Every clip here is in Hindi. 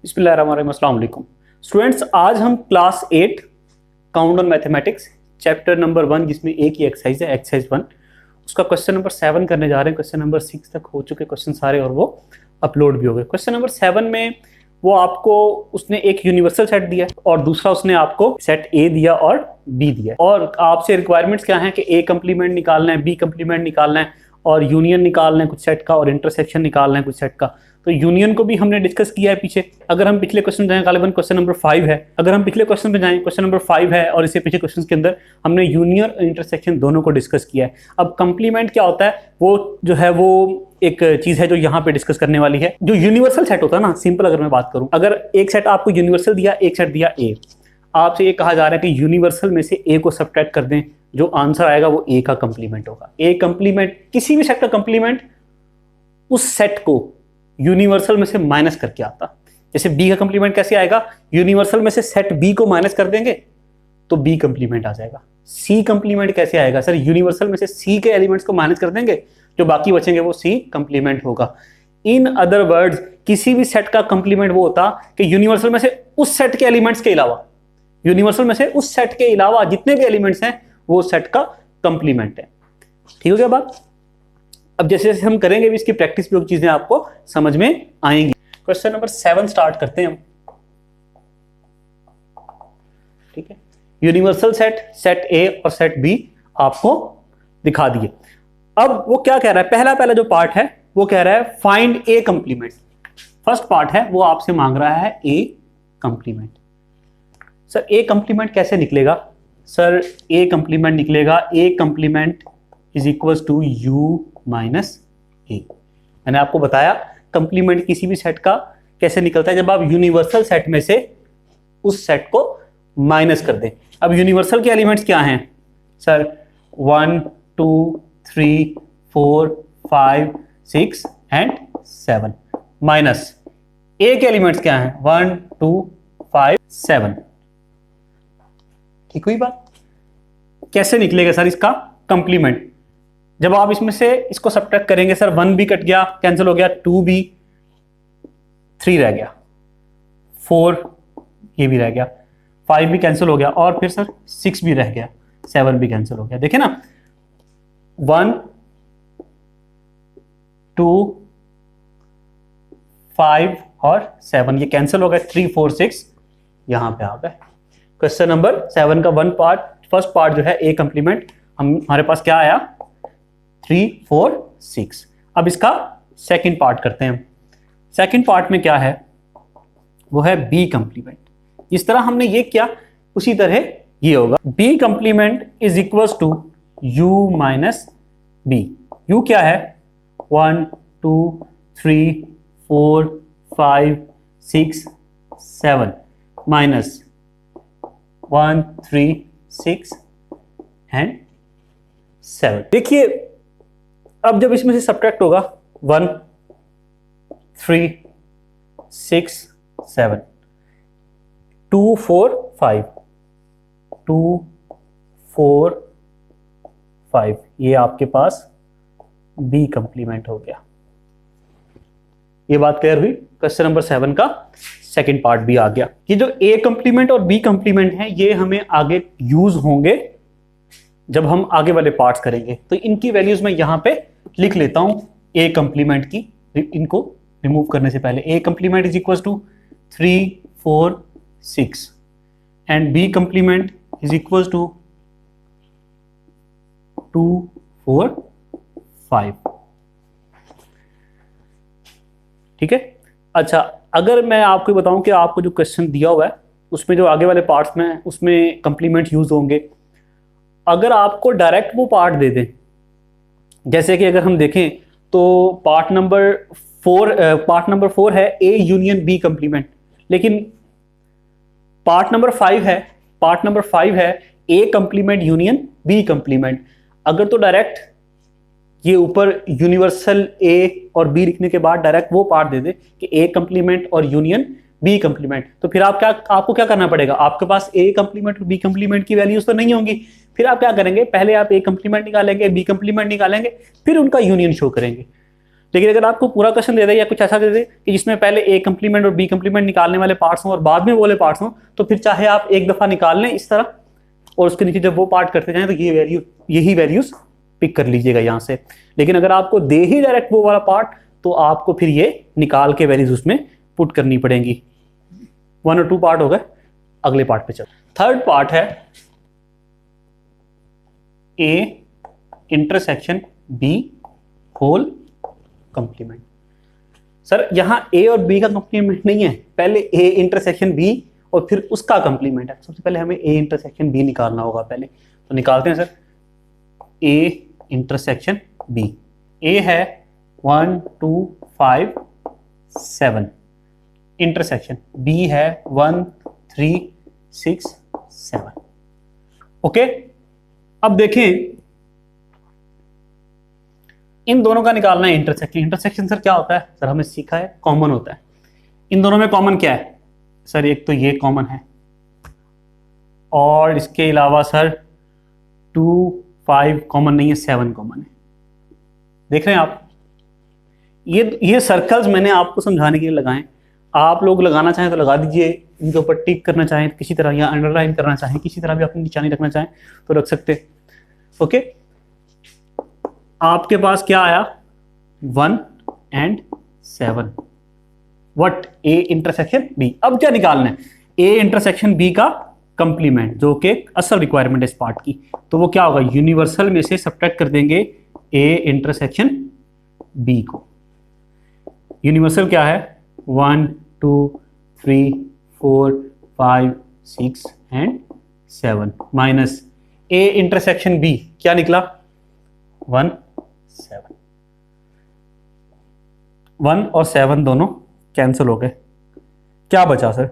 बिस्मिल्लाहिर्रहमानिर्रहीम, अस्सलाम वालेकुम स्टूडेंट्स। आज हम class 8 count on mathematics chapter number 1 जिसमें एक ही एक्सरसाइज है एक्सरसाइज 1, उसका क्वेश्चन नंबर 7 करने जा रहे हैं। क्वेश्चन नंबर 6 तक हो चुके क्वेश्चन सारे और वो अपलोड भी हो गए। क्वेश्चन नंबर 7 में वो आपको उसने एक यूनिवर्सल सेट दिया और दूसरा उसने आपको सेट ए दिया और बी दिया, और आपसे रिक्वायरमेंट्स क्या है कि ए कंप्लीमेंट निकालना है, बी कंप्लीमेंट निकालना है और यूनियन निकालना है कुछ सेट का और इंटरसेक्शन निकालना है कुछ सेट का। तो यूनियन को भी हमने डिस्कस किया है पीछे। अगर हम पिछले क्वेश्चन जाएं, गालिबन क्वेश्चन नंबर 5 है, अगर हम पिछले क्वेश्चन पे जाएं क्वेश्चन नंबर 5 है और इससे पीछे क्वेश्चन के अंदर हमने यूनियन और इंटरसेक्शन दोनों को डिस्कस किया है। अब कंप्लीमेंट क्या होता है, वो जो है वो एक चीज है जो यहाँ पे डिस्कस करने वाली है। जो यूनिवर्सल सेट होता है ना, सिंपल अगर मैं बात करूं, अगर एक सेट आपको यूनिवर्सल दिया, एक सेट दिया ए, आपसे ये कहा जा रहा है कि यूनिवर्सल में से ए को सब्ट्रैक्ट कर दें, जो आंसर आएगा वो ए का कंप्लीमेंट होगा। ए कंप्लीमेंट, किसी भी सेट का कंप्लीमेंट उस सेट को यूनिवर्सल में से माइनस करके आता। जैसे बी का कंप्लीमेंट कैसे आएगा, यूनिवर्सल में से सेट बी को माइनस कर देंगे तो बी कंप्लीमेंट आ जाएगा। सी कंप्लीमेंट कैसे आएगा, सर यूनिवर्सल में से सी के एलिमेंट्स को माइनस कर देंगे, जो बाकी बचेंगे वो सी कंप्लीमेंट होगा। इन अदर वर्ड्स, किसी भी सेट का कंप्लीमेंट वो होता कि यूनिवर्सल में से उस सेट के एलिमेंट्स के अलावा, यूनिवर्सल में से उस सेट के अलावा जितने भी एलिमेंट्स हैं वो सेट का कंप्लीमेंट है। ठीक हो गया बात। अब जैसे जैसे हम करेंगे भी इसकी प्रैक्टिस भी चीजें आपको समझ में आएंगी। क्वेश्चन नंबर 7 स्टार्ट करते हैं हम। ठीक है, यूनिवर्सल सेट, सेट ए और सेट बी आपको दिखा दिए। अब वो क्या कह रहा है, पहला जो पार्ट है वो कह रहा है find A complement. First part है वो आपसे मांग रहा है A complement. Sir A complement कैसे निकलेगा, सर ए कंप्लीमेंट निकलेगा A complement is equal to U minus A. मैंने आपको बताया कंप्लीमेंट किसी भी सेट का कैसे निकलता है, जब आप यूनिवर्सल सेट में से उस सेट को माइनस कर दें। अब यूनिवर्सल के एलिमेंट्स क्या हैं, सर 1 2 3 4 5 6 एंड 7, माइनस ए के एलिमेंट्स क्या हैं 1 2 5 7। ठीक हुई बात। कैसे निकलेगा सर इसका कंप्लीमेंट, जब आप इसमें से इसको सब्ट्रैक्ट करेंगे, सर 1 भी कट गया, कैंसिल हो गया, 2 भी, 3 रह गया, 4 ये भी रह गया, 5 भी कैंसिल हो गया और फिर सर 6 भी रह गया, 7 भी कैंसिल हो गया। देखे ना, 1 2 5 और 7 ये कैंसिल हो गए, 3 4 6 यहां पे आ गए। क्वेश्चन नंबर 7 का फर्स्ट पार्ट जो है ए कंप्लीमेंट, हमारे पास क्या आया 3 4 6। अब इसका सेकंड पार्ट करते हैं हम। सेकंड पार्ट में क्या है, वो है बी कंप्लीमेंट। जिस तरह हमने ये किया उसी तरह ये होगा। B complement is equal to U minus B. U क्या है 1 2 3 4 5 6 7 माइनस 1 3 6 एंड 7। देखिए अब जब इसमें से सब्ट्रैक्ट होगा 1 3 6 7 2 4 5 2 4 5, ये आपके पास बी कंप्लीमेंट हो गया। ये बात क्लियर हुई। क्वेश्चन नंबर 7 का सेकंड पार्ट भी आ गया। ये जो ए कंप्लीमेंट और बी कंप्लीमेंट है ये हमें आगे यूज होंगे जब हम आगे वाले पार्ट्स करेंगे। तो इनकी वैल्यूज मैं यहां पे लिख लेता हूं ए कंप्लीमेंट की, इनको रिमूव करने से पहले। A complement is equal to 3 4 6 and B complement is equal to 2 4 5। ठीक है। अच्छा, अगर मैं आपको बताऊं कि आपको जो क्वेश्चन दिया हुआ है उसमें जो आगे वाले पार्ट्स में उसमें कंप्लीमेंट यूज होंगे, अगर आपको डायरेक्ट वो पार्ट दे दें, जैसे कि अगर हम देखें तो पार्ट नंबर 4 है ए यूनियन बी कंप्लीमेंट, लेकिन पार्ट नंबर 5 है A complement union B complement. अगर तो डायरेक्ट ये ऊपर यूनिवर्सल ए और बी लिखने के बाद डायरेक्ट वो पार्ट दे दे कि ए कंप्लीमेंट और यूनियन बी कंप्लीमेंट, तो फिर आपको क्या करना पड़ेगा, आपके पास ए कंप्लीमेंट और बी कंप्लीमेंट की वैल्यूज तो नहीं होंगी। फिर आप क्या करेंगे, पहले आप ए कंप्लीमेंट निकालेंगे, बी कंप्लीमेंट निकालेंगे, फिर उनका यूनियन शो करेंगे। लेकिन अगर आपको पूरा क्वेश्चन दे दे या कुछ ऐसा दे दे कि जिसमें पहले ए कंप्लीमेंट और बी कंप्लीमेंट निकालने वाले पार्ट्स हों और बाद में वो वाले पार्ट्स हों, तो फिर चाहे आप एक दफा निकाल लें इस तरह और उसके नीचे जब वो पार्ट करते जाएं तो यही वैल्यूज पिक कर लीजिएगा यहाँ से। लेकिन अगर आपको दे ही डायरेक्ट वो वाला पार्ट, तो आपको फिर ये निकाल के वैल्यूज उसमें पुट करनी पड़ेंगी। 1 और 2 पार्ट हो गए, अगले पार्ट पे चल। थर्ड पार्ट है A intersection B whole complement. Sir यहां ए और बी का कंप्लीमेंट नहीं है, पहले ए इंटरसेक्शन बी और फिर उसका कंप्लीमेंट है। सबसे पहले हमें ए इंटरसेक्शन बी निकालना होगा पहले, तो निकालते हैं सर। ए इंटरसेक्शन बी, ए है 1 2 5 7, इंटरसेक्शन बी है 1 3 6 7। ओके, अब देखें इन दोनों का निकालना है इंटरसेक्शन। इंटरसेक्शन सर क्या होता है? सर हमें सीखा है कॉमन होता है। इन दोनों में कॉमन क्या है? सर एक तो ये कॉमन है और इसके अलावा सर 2 5 कॉमन नहीं है, 7 कॉमन है। देख रहे हैं आप, ये सर्कल्स मैंने आपको समझाने के लिए लगाए। आप लोग लगाना चाहें तो लगा दीजिए, इनके ऊपर टिक करना चाहें किसी तरह या अंडरलाइन करना चाहें किसी तरह भी अपनी निशानी रखना चाहें तो रख सकते। ओके, आपके पास क्या आया? 1 and 7। What? A intersection B. अब क्या निकालना है? ए इंटरसेक्शन बी का कंप्लीमेंट, जो कि असल रिक्वायरमेंट है इस पार्ट की। तो वो क्या होगा? यूनिवर्सल में से सब्ट्रैक्ट कर देंगे ए इंटरसेक्शन बी को। यूनिवर्सल क्या है? 1 2 3 4 5 6 and 7 minus A intersection B क्या निकला? 1 7। 1 और 7 दोनों कैंसिल हो गए, क्या बचा सर?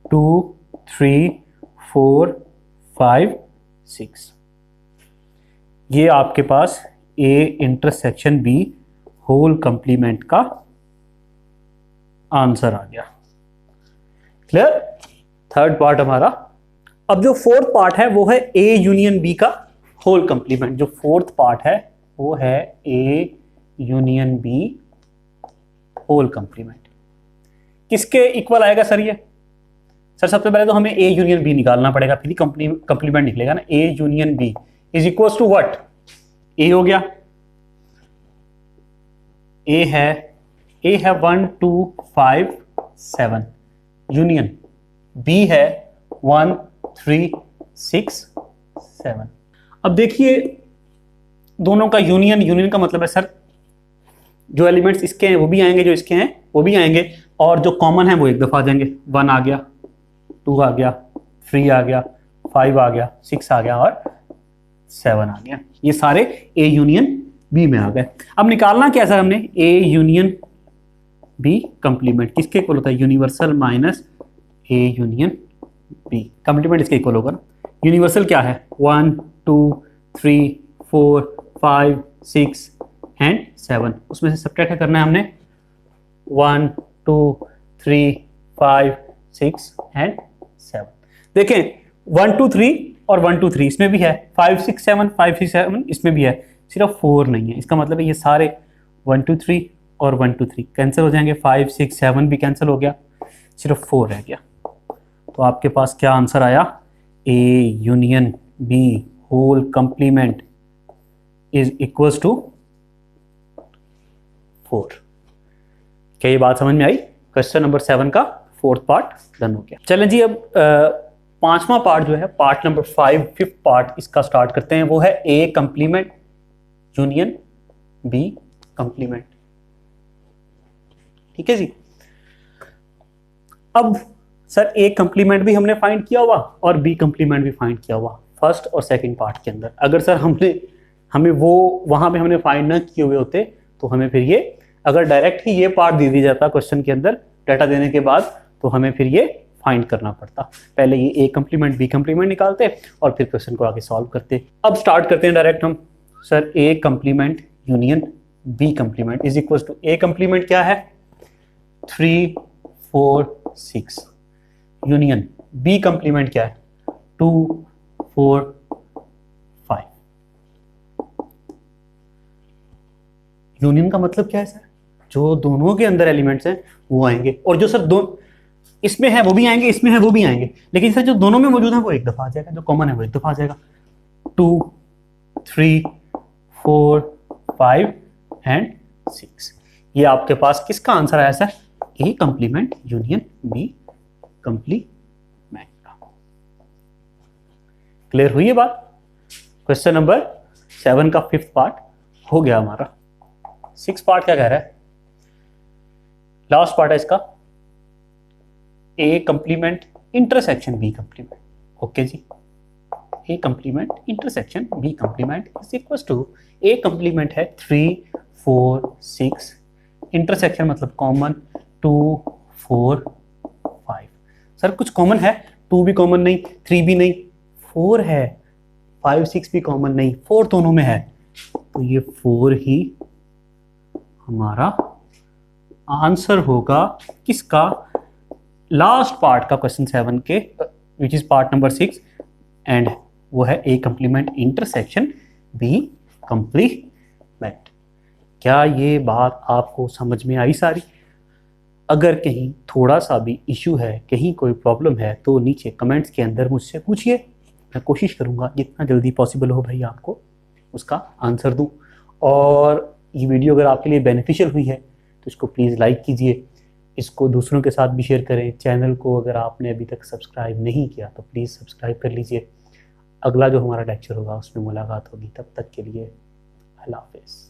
2 3 4 5 6। ये आपके पास A intersection B whole complement का आंसर आ गया। क्लियर? थर्ड पार्ट हमारा। अब जो फोर्थ पार्ट है वो है ए यूनियन बी का होल कंप्लीमेंट। जो फोर्थ पार्ट है वो है A union B whole complement. किसके इक्वल आएगा सर ये? सर सबसे पहले तो हमें ए यूनियन बी निकालना पड़ेगा, फिर कंप्लीमेंट निकलेगा ना। A union B is equal to what? A हो गया, ए है 1 2 5 7 यूनियन बी है 1 3 6 7। अब देखिए दोनों का यूनियन का मतलब है सर जो एलिमेंट्स इसके हैं वो भी आएंगे, जो इसके हैं वो भी आएंगे, और जो कॉमन है वो एक दफा आ जाएंगे। 1 आ गया, 2 आ गया, 3 आ गया, 5 आ गया, 6 आ गया और 7 आ गया। ये सारे ए यूनियन बी में आ गए। अब निकालना क्या सर हमने? ए यूनियन बी कंप्लीमेंट किसके इक्वल होता है? Universal minus A union B. Complement इसके इक्वल होगा ना। यूनिवर्सल क्या है? 1 2 3 4 5 6 एंड 7। उसमें से सब्ट्रैक्ट करना है हमने 1 2 3 5 6 एंड 7। देखें 1 2 3 और 1 2 3 इसमें भी है, 5 6 7 5 6 7 इसमें भी है, सिर्फ 4 नहीं है। इसका मतलब है ये सारे 1 2 3 और 1 2 3 कैंसिल हो जाएंगे, 5 6 7 भी कैंसिल हो गया, सिर्फ 4 रह गया। तो आपके पास क्या आंसर आया? A union B whole complement is equals to 4। क्या ये बात समझ में आई? क्वेश्चन नंबर 7 का फोर्थ पार्ट डन हो गया। चलें जी, अब पांचवा पार्ट जो है, पार्ट नंबर 5 फिफ्थ पार्ट इसका स्टार्ट करते हैं। वो है A complement union B complement. ठीक है जी। अब सर ए कंप्लीमेंट भी हमने फाइंड किया हुआ और बी कंप्लीमेंट भी फाइंड किया हुआ फर्स्ट और सेकंड पार्ट के अंदर। अगर सर हमें वो वहां पे हमने फाइंड न किए हुए होते तो हमें फिर ये, अगर डायरेक्ट ही ये पार्ट दे दिया जाता क्वेश्चन के अंदर डाटा देने के बाद, तो हमें फिर ये फाइंड करना पड़ता। पहले ये ए कंप्लीमेंट बी कंप्लीमेंट निकालते और फिर क्वेश्चन को आगे सॉल्व करते। अब स्टार्ट करते हैं डायरेक्ट हम। Sir A complement union B complement is equal to, A complement क्या है? 3 4 6 यूनियन बी कंप्लीमेंट क्या है? 2 4 5। यूनियन का मतलब क्या है सर? जो दोनों के अंदर एलिमेंट्स हैं वो आएंगे, और जो सर दो इसमें है वो भी आएंगे, इसमें है वो भी आएंगे, लेकिन सर जो दोनों में मौजूद है वो एक दफा आ जाएगा, जो कॉमन है वो एक दफा आ जाएगा। 2, 3, 4, 5 एंड 6। ये आपके पास किसका आंसर आया sir? A complement union B complement का। क्लियर हुई है बात? क्वेश्चन नंबर 7 का 5th पार्ट हो गया हमारा। 6th पार्ट क्या कह रहा है? लास्ट पार्ट है इसका, A complement intersection B complement. Okay जी, A complement intersection B complement is equal to, A complement है 3, 4, 6, इंटरसेक्शन मतलब कॉमन 2, 4, 5। सर कुछ कॉमन है? 2 भी कॉमन नहीं, 3 भी नहीं, 4 है, 5, 6 भी कॉमन नहीं, 4 दोनों में है, तो ये 4 ही हमारा आंसर होगा किसका? लास्ट पार्ट का क्वेश्चन 7 के, which is part number 6, and वो है A complement intersection B complement. क्या ये बात आपको समझ में आई सारी? अगर कहीं थोड़ा सा भी इशू है, कहीं कोई प्रॉब्लम है, तो नीचे कमेंट्स के अंदर मुझसे पूछिए, मैं कोशिश करूँगा जितना जल्दी पॉसिबल हो भाई आपको उसका आंसर दूँ। और ये वीडियो अगर आपके लिए बेनिफिशियल हुई है तो इसको प्लीज़ लाइक कीजिए, इसको दूसरों के साथ भी शेयर करें। चैनल को अगर आपने अभी तक सब्सक्राइब नहीं किया तो प्लीज़ सब्सक्राइब कर लीजिए। अगला जो हमारा लेक्चर होगा उसमें मुलाकात होगी, तब तक के लिए अल्लाह हाफ़िज़।